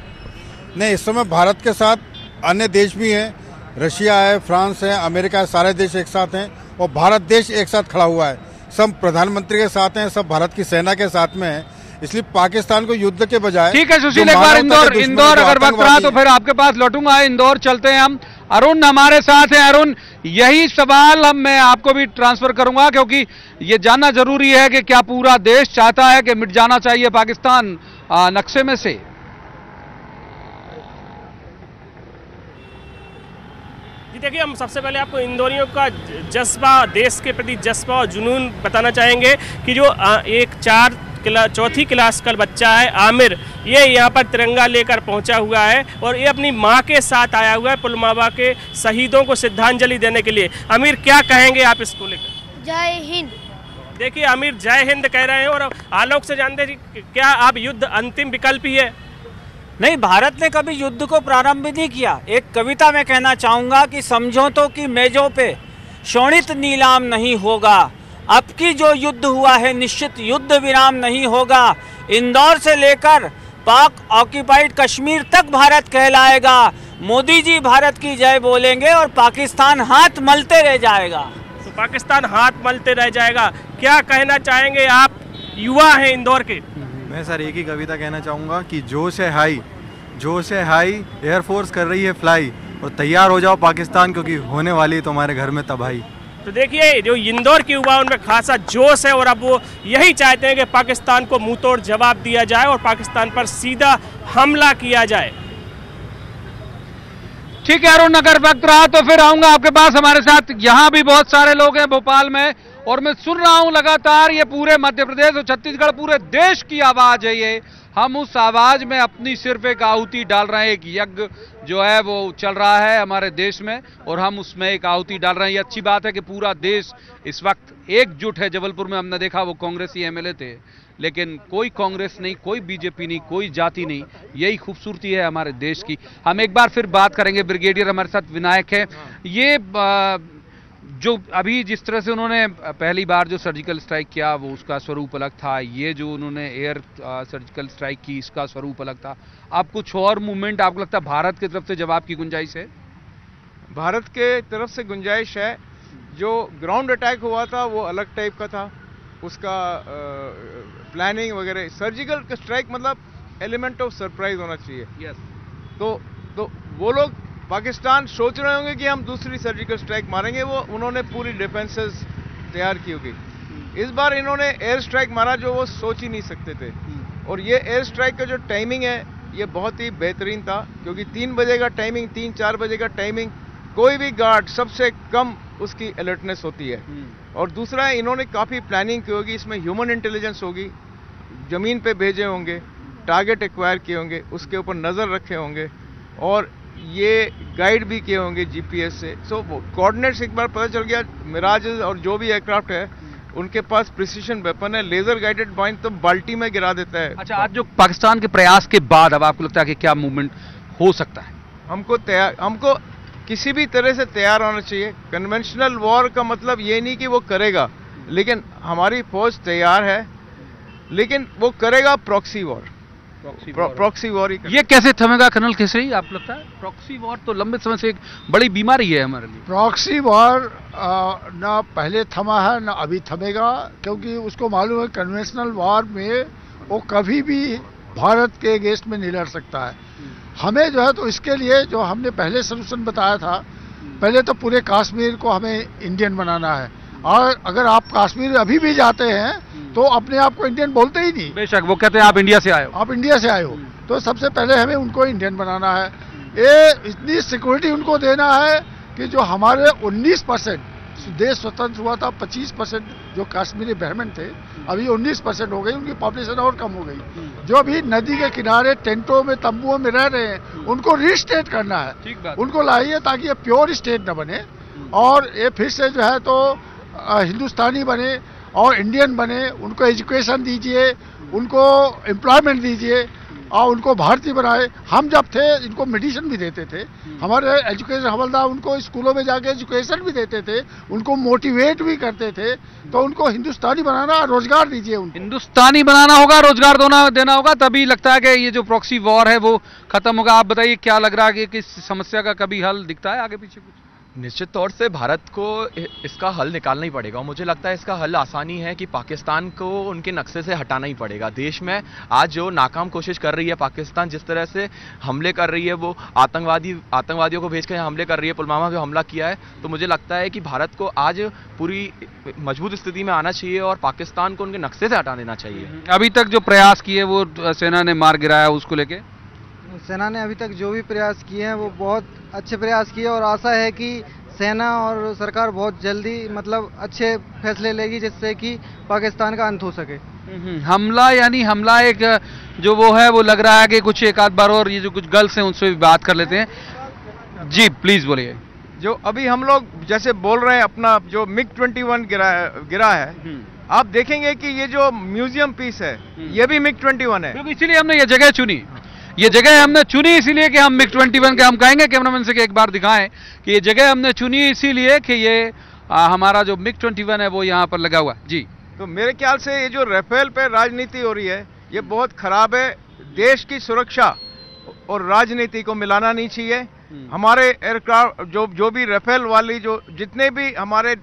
नहीं, इस समय भारत के साथ अन्य देश भी हैं, रशिया है, फ्रांस है, अमेरिका है, सारे देश एक साथ हैं और भारत देश एक साथ खड़ा हुआ है। सब प्रधानमंत्री के साथ हैं, सब भारत की सेना के साथ में है। इसलिए पाकिस्तान को युद्ध के बजाय ठीक है सुशील, एक बार इंदौर अगर वक्त रहा तो फिर आपके पास लौटूंगा। इंदौर चलते हैं हम, अरुण हमारे साथ हैं। अरुण, यही सवाल मैं आपको भी ट्रांसफर करूंगा क्योंकि ये जानना जरूरी है कि क्या पूरा देश चाहता है कि मिट जाना चाहिए पाकिस्तान नक्शे में से? जी देखिए, हम सबसे पहले आपको इंदौरियों का जज्बा, देश के प्रति जज्बा और जुनून बताना चाहेंगे कि जो एक चौथी क्लास का बच्चा है आमिर, ये यहाँ पर तिरंगा लेकर पहुँचा हुआ है और ये अपनी माँ के साथ आया हुआ है पुलवामा के शहीदों को श्रद्धांजलि देने के लिए। आमिर, क्या कहेंगे आप इसको लेकर? जय हिंद। देखिए, आमिर जय हिंद कह रहे हैं और आलोक से जानते हैं क्या आप युद्ध अंतिम विकल्प ही है? नहीं, भारत ने कभी युद्ध को प्रारंभ नहीं किया। एक कविता में कहना चाहूँगा कि समझौतों की मेजों पे शोणित नीलाम नहीं होगा, अब की जो युद्ध हुआ है निश्चित युद्ध विराम नहीं होगा। इंदौर से लेकर पाक ऑक्यूपाइड कश्मीर तक भारत कहलाएगा। मोदी जी भारत की जय बोलेंगे और पाकिस्तान हाथ मलते रह जाएगा। तो पाकिस्तान हाथ मलते रह जाएगा, क्या कहना चाहेंगे आप? युवा हैं इंदौर के। मैं सर एक ही कविता कहना चाहूँगा कि जोश है हाई, जोश है हाई, एयरफोर्स कर रही है फ्लाई और तैयार हो जाओ पाकिस्तान क्योंकि होने वाली है तुम्हारे घर में तबाही। तो देखिए, जो इंदौर के युवा उनमें खासा जोश है और अब वो यही चाहते हैं कि पाकिस्तान को मुंहतोड़ जवाब दिया जाए और पाकिस्तान पर सीधा हमला किया जाए। ठीक है अरुण, अगर वक्त रहा तो फिर आऊंगा आपके पास। हमारे साथ यहाँ भी बहुत सारे लोग हैं भोपाल में और मैं सुन रहा हूं लगातार ये पूरे मध्य प्रदेश और छत्तीसगढ़ पूरे देश की आवाज है ये। हम उस आवाज में अपनी सिर्फ एक आहुति डाल रहे हैं, एक यज्ञ जो है वो चल रहा है हमारे देश में और हम उसमें एक आहुति डाल रहे हैं। ये अच्छी बात है कि पूरा देश इस वक्त एकजुट है। जबलपुर में हमने देखा वो कांग्रेसी एमएलए थे, लेकिन कोई कांग्रेस नहीं, कोई बीजेपी नहीं, कोई जाति नहीं। यही खूबसूरती है हमारे देश की। हम एक बार फिर बात करेंगे, ब्रिगेडियर हमारे साथ विनायक है। ये जो अभी जिस तरह से उन्होंने पहली बार जो सर्जिकल स्ट्राइक किया वो उसका स्वरूप अलग था, ये जो उन्होंने एयर सर्जिकल स्ट्राइक की इसका स्वरूप अलग था। अब कुछ और मूवमेंट आपको लगता है भारत की तरफ से जवाब की गुंजाइश है? भारत के तरफ से गुंजाइश है। जो ग्राउंड अटैक हुआ था वो अलग टाइप का था, उसका प्लानिंग वगैरह। सर्जिकल स्ट्राइक मतलब एलिमेंट ऑफ सरप्राइज होना चाहिए। यस। तो वो लोग पाकिस्तान सोच रहे होंगे कि हम दूसरी सर्जिकल स्ट्राइक मारेंगे, वो उन्होंने पूरी डिफेंसेस तैयार की होगी। इस बार इन्होंने एयर स्ट्राइक मारा जो वो सोच ही नहीं सकते थे। और ये एयर स्ट्राइक का जो टाइमिंग है ये बहुत ही बेहतरीन था, क्योंकि 3 बजे का टाइमिंग, 3-4 बजे का टाइमिंग, कोई भी गार्ड सबसे कम उसकी अलर्टनेस होती है। और दूसरा है, इन्होंने काफ़ी प्लानिंग की होगी, इसमें ह्यूमन इंटेलिजेंस होगी, ज़मीन पे भेजे होंगे, टारगेट एक्वायर किए होंगे, उसके ऊपर नज़र रखे होंगे और ये गाइड भी किए होंगे जीपीएस से। सो कोऑर्डिनेट्स एक बार पता चल गया। मिराज और जो भी एयरक्राफ्ट है उनके पास प्रिसिशन वेपन है, लेजर गाइडेड पॉइंट तो बाल्टी में गिरा देता है। अच्छा, आज जो पाकिस्तान के प्रयास के बाद अब आपको लगता है कि क्या मूवमेंट हो सकता है? हमको किसी भी तरह से तैयार होना चाहिए। कन्वेंशनल वॉर का मतलब ये नहीं कि वो करेगा, लेकिन हमारी फौज तैयार है, लेकिन वो करेगा प्रॉक्सी वॉर। प्रॉक्सी वॉर ये कैसे थमेगा कर्नल केसरी, आपको लगता है? प्रॉक्सी वॉर तो लंबे समय से एक बड़ी बीमारी है हमारे लिए। प्रॉक्सी वॉर ना पहले थमा है ना अभी थमेगा, क्योंकि उसको मालूम है कन्वेंशनल वॉर में वो कभी भी भारत के अगेंस्ट में नहीं लड़ सकता है। हमें जो है तो इसके लिए जो हमने पहले सोल्यूशन बताया था, पहले तो पूरे कश्मीर को हमें इंडियन बनाना है। और अगर आप कश्मीर अभी भी जाते हैं तो अपने आप को इंडियन बोलते ही नहीं। बेशक, वो कहते हैं आप इंडिया से आए हो, आप इंडिया से आए हो। तो सबसे पहले हमें उनको इंडियन बनाना है। ये इतनी सिक्योरिटी उनको देना है कि जो हमारे 19% देश स्वतंत्र हुआ था, 25% जो कश्मीरी ब्राह्मण थे, अभी 19% हो गई, उनकी पॉपुलेशन और कम हो गई। जो अभी नदी के किनारे टेंटों में, तंबुओं में रह रहे हैं, उनको रीस्टेट करना है, उनको लाइए ताकि ये प्योर स्टेट न बने और ये फिर से जो है तो हिंदुस्तानी बने और इंडियन बने। उनको एजुकेशन दीजिए, उनको एम्प्लॉयमेंट दीजिए और उनको भारतीय बनाए। हम जब थे इनको मेडिसिन भी देते थे, हमारे एजुकेशन हवलदार उनको स्कूलों में जाके एजुकेशन भी देते थे, उनको मोटिवेट भी करते थे। तो उनको हिंदुस्तानी बनाना, रोजगार दीजिए उनको। हिंदुस्तानी बनाना होगा, रोजगार देना होगा, तभी लगता है कि ये जो प्रॉक्सी वॉर है वो खत्म होगा। आप बताइए क्या लग रहा है कि किस समस्या का कभी हल दिखता है आगे पीछे कुछ? निश्चित तौर से भारत को इसका हल निकालना ही पड़ेगा और मुझे लगता है इसका हल आसानी है कि पाकिस्तान को उनके नक्शे से हटाना ही पड़ेगा। देश में आज जो नाकाम कोशिश कर रही है पाकिस्तान, जिस तरह से हमले कर रही है, वो आतंकवादियों को भेज कर हमले कर रही है, पुलवामा पे हमला किया है, तो मुझे लगता है कि भारत को आज पूरी मजबूत स्थिति में आना चाहिए और पाकिस्तान को उनके नक्शे से हटा देना चाहिए। अभी तक जो प्रयास किए वो सेना ने मार गिराया, उसको लेके सेना ने अभी तक जो भी प्रयास किए हैं वो बहुत अच्छे प्रयास किए और आशा है कि सेना और सरकार बहुत जल्दी मतलब अच्छे फैसले लेगी जिससे कि पाकिस्तान का अंत हो सके। हमला यानी हमला एक जो वो है वो लग रहा है कि कुछ एक आध बार और ये जो कुछ गर्ल्स हैं उनसे भी बात कर लेते हैं। जी प्लीज बोलिए। जो अभी हम लोग जैसे बोल रहे हैं अपना जो MiG-21 गिरा है, आप देखेंगे कि ये जो म्यूजियम पीस है ये भी MiG-21 है। इसीलिए हमने ये जगह चुनी। ये जगह हमने चुनी इसीलिए कि हम MiG-21 के, हम कहेंगे कैमरामैन से कि एक बार दिखाएं कि ये जगह हमने चुनी इसीलिए कि ये हमारा जो MiG-21 है वो यहाँ पर लगा हुआ। जी तो मेरे ख्याल से ये जो राफेल पे राजनीति हो रही है ये बहुत खराब है। देश की सुरक्षा और राजनीति को मिलाना नहीं चाहिए। हमारे एयरक्राफ्ट जो भी राफेल वाली जो जितने भी हमारे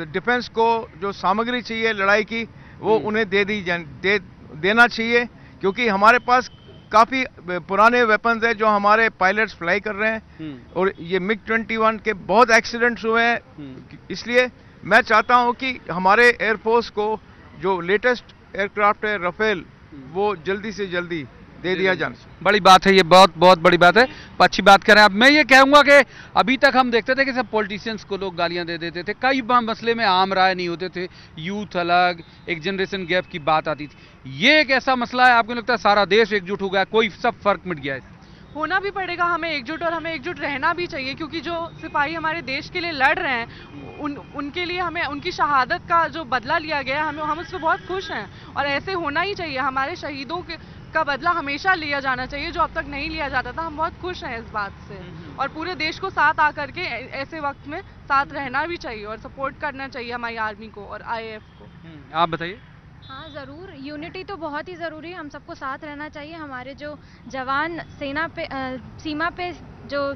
डिफेंस को जो सामग्री चाहिए लड़ाई की वो उन्हें देना चाहिए, क्योंकि हमारे पास काफी पुराने वेपन्स है जो हमारे पायलट्स फ्लाई कर रहे हैं और ये MiG-21 के बहुत एक्सीडेंट्स हुए हैं। इसलिए मैं चाहता हूं कि हमारे एयरफोर्स को जो लेटेस्ट एयरक्राफ्ट है राफेल वो जल्दी से जल्दी दे दिया जाए। बड़ी बात है ये, बहुत बहुत बड़ी बात है, अच्छी बात करें। अब मैं ये कहूंगा कि अभी तक हम देखते थे कि सब पॉलिटिशियंस को लोग गालियां दे देते थे, कई मसले में आम राय नहीं होते थे, यूथ अलग, एक जनरेशन गैप की बात आती थी। ये एक ऐसा मसला है, आपको लगता है सारा देश एकजुट हो गया, कोई सब फर्क मिट गया है? होना भी पड़ेगा हमें एकजुट, और हमें एकजुट रहना भी चाहिए, क्योंकि जो सिपाही हमारे देश के लिए लड़ रहे हैं उनके लिए हमें उनकी शहादत का जो बदला लिया गया हम उस पर बहुत खुश हैं और ऐसे होना ही चाहिए। हमारे शहीदों का बदला हमेशा लिया जाना चाहिए जो अब तक नहीं लिया जाता था। हम बहुत खुश हैं इस बात से और पूरे देश को साथ आकर के ऐसे वक्त में साथ रहना भी चाहिए और सपोर्ट करना चाहिए हमारी आर्मी को और IAF को। आप बताइए। हाँ ज़रूर, यूनिटी तो बहुत ही ज़रूरी है, हम सबको साथ रहना चाहिए। हमारे जो जवान सीमा पे जो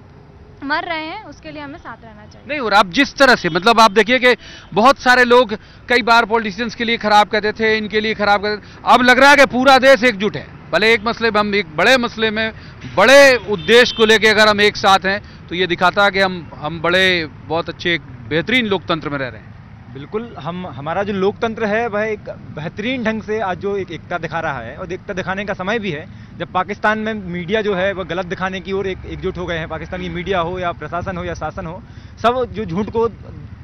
मर रहे हैं उसके लिए हमें साथ रहना चाहिए। नहीं, और आप जिस तरह से मतलब आप देखिए कि बहुत सारे लोग कई बार पॉलिटिशियंस के लिए खराब कहते थे, इनके लिए खराब कहते थे, अब लग रहा है कि पूरा देश एकजुट है। भले एक मसले में हम एक बड़े मसले में बड़े उद्देश्य को लेकर अगर हम एक साथ हैं तो ये दिखाता है कि हम बड़े बहुत अच्छे बेहतरीन लोकतंत्र में रह रहे हैं। बिल्कुल, हमारा जो लोकतंत्र है वह एक बेहतरीन ढंग से आज जो एक एकता दिखा रहा है और एकता दिखाने का समय भी है जब पाकिस्तान में मीडिया जो है वह गलत दिखाने की ओर एकजुट हो गए हैं। पाकिस्तानी मीडिया हो या प्रशासन हो या शासन हो, सब जो झूठ को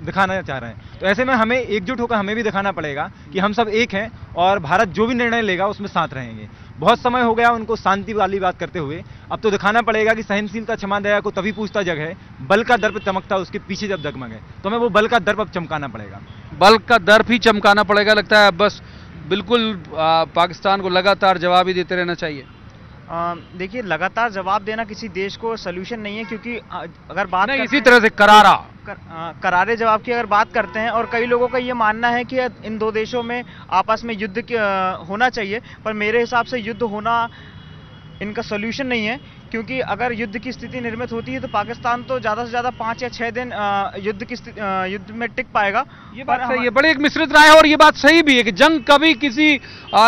दिखाना चाह रहे हैं। तो ऐसे में हमें एकजुट होकर हमें भी दिखाना पड़ेगा कि हम सब एक हैं और भारत जो भी निर्णय लेगा उसमें साथ रहेंगे। बहुत समय हो गया उनको शांति वाली बात करते हुए, अब तो दिखाना पड़ेगा कि सहनशीलता क्षमा दया को तभी पूछता जग है, बल का दर्प चमकता उसके पीछे जब जगमग है। तो हमें वो बल का दर्प अब चमकाना पड़ेगा, बल का दर्प ही चमकाना पड़ेगा। लगता है बस बिल्कुल पाकिस्तान को लगातार जवाब ही देते रहना चाहिए। देखिए, लगातार जवाब देना किसी देश को सलूशन नहीं है, क्योंकि अगर बात नहीं, इसी तरह से करारे जवाब की अगर बात करते हैं और कई लोगों का ये मानना है कि इन दो देशों में आपस में युद्ध होना चाहिए, पर मेरे हिसाब से युद्ध होना इनका सॉल्यूशन नहीं है, क्योंकि अगर युद्ध की स्थिति निर्मित होती है तो पाकिस्तान तो ज़्यादा से ज़्यादा 5 या 6 दिन युद्ध में टिक पाएगा। ये बात सही है, बड़ी एक मिश्रित राय है और ये बात सही भी है कि जंग कभी किसी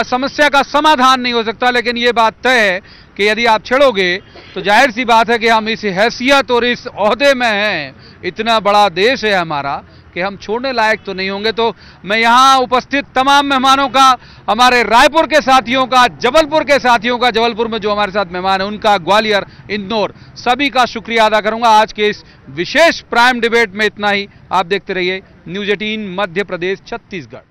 समस्या का समाधान नहीं हो सकता, लेकिन ये बात तय है कि यदि आप छिड़ोगे तो जाहिर सी बात है कि हम इस हैसियत और इस ओहदे में हैं, इतना बड़ा देश है हमारा कि हम छोड़ने लायक तो नहीं होंगे। तो मैं यहाँ उपस्थित तमाम मेहमानों का, हमारे रायपुर के साथियों का, जबलपुर के साथियों का, जबलपुर में जो हमारे साथ मेहमान हैं उनका, ग्वालियर, इंदौर, सभी का शुक्रिया अदा करूंगा। आज के इस विशेष प्राइम डिबेट में इतना ही। आप देखते रहिए न्यूज़ 18 मध्य प्रदेश छत्तीसगढ़।